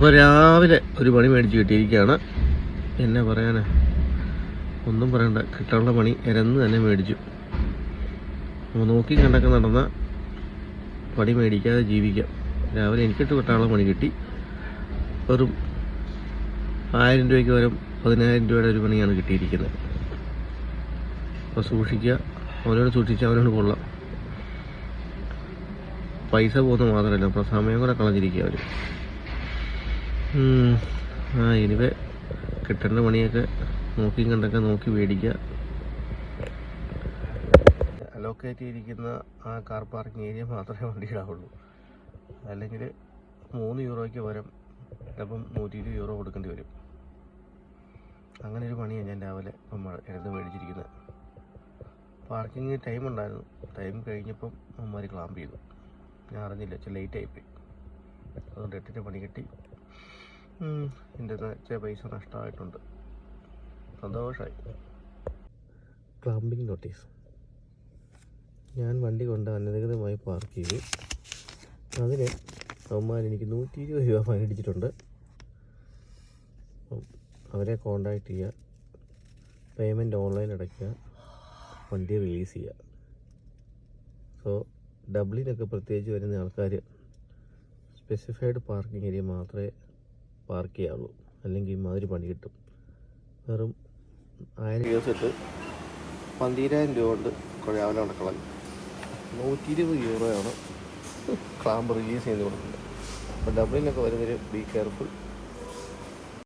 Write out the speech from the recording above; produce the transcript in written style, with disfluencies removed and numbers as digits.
അപ്പോൾ രാവിലെ ഒരു പണി മേടിച്ച് കിട്ടിയിരിക്കുകയാണ്. എന്നെ പറയാനാ, ഒന്നും പറയണ്ട, കിട്ടാനുള്ള പണി ഇരന്ന് തന്നെ മേടിച്ചു. നോക്കി കണ്ടൊക്കെ നടന്ന പണി മേടിക്കാതെ ജീവിക്കാം. രാവിലെ എനിക്കിട്ട് കിട്ടാനുള്ള പണി കിട്ടി. വെറും 1000 രൂപയ്ക്ക് വരും 10,000 രൂപയുടെ ഒരു പണിയാണ് കിട്ടിയിരിക്കുന്നത്. അപ്പോൾ സൂക്ഷിക്കുക, അവനോട് സൂക്ഷിച്ചാൽ അവനോട് കൊള്ളാം. പൈസ പോകുന്നത് മാത്രമല്ല, അപ്പോൾ സമയം കൂടെ കളഞ്ഞിരിക്കുക അവർ. ഇനിവേ കിട്ടേണ്ട പണിയൊക്കെ നോക്കി കണ്ടൊക്കെ നോക്കി മേടിക്കുക. അലോക്കേറ്റ് ചെയ്തിരിക്കുന്ന ആ കാർ പാർക്കിംഗ് ഏരിയ മാത്രമേ വണ്ടി ഇടാവുള്ളൂ. അല്ലെങ്കിൽ 3 യൂറോയ്ക്ക് പകരം ചിലപ്പം 120 യൂറോ കൊടുക്കേണ്ടി വരും. അങ്ങനെ ഒരു പണിയാണ് ഞാൻ രാവിലെ എടുത്ത് മേടിച്ചിരിക്കുന്നത്. പാർക്കിങ് ടൈം ഉണ്ടായിരുന്നു. ടൈം കഴിഞ്ഞപ്പം അമ്മമാർ ക്ലാമ്പ് ചെയ്തു. ഞാൻ അറിഞ്ഞില്ല, ലേറ്റ് ആയിപ്പോയി. അതുകൊണ്ട് 8-ന് പണി കിട്ടി. എൻ്റെ പൈസ നഷ്ടമായിട്ടുണ്ട്. സന്തോഷമായി. Clamping notice. ഞാൻ വണ്ടി കൊണ്ട് അനധികൃതമായി പാർക്ക് ചെയ്തു. അതിന് അവന്മാർ എനിക്ക് 120 രൂപ ഫൈൻ അടിച്ചിട്ടുണ്ട്. അവരെ കോണ്ടാക്ട് ചെയ്യുക, പേയ്മെൻറ്റ് ഓൺലൈൻ അടയ്ക്കുക, വണ്ടി റിലീസ് ചെയ്യുക. സോ ഡബ്ലിനൊക്കെ പ്രത്യേകിച്ച് വരുന്ന ആൾക്കാർ സ്പെസിഫൈഡ് പാർക്കിംഗ് ഏരിയ മാത്രമേ പാർക്ക് ചെയ്യാവുള്ളൂ. അല്ലെങ്കിൽ ഇമാതിരി പണി കിട്ടും. വെറും 1000 രൂപ സെറ്റ് 12,000 രൂപ കൊണ്ട് രാവിലെ നടക്കളഞ്ഞു. 120 യൂറോയാണ് ക്ലാമ്പ് റിലീസ് ചെയ്ത് കൊടുക്കുന്നത്. അപ്പോൾ ഡബ്ലിനൊക്കെ വരുന്നവർ ബി കെയർഫുൾ.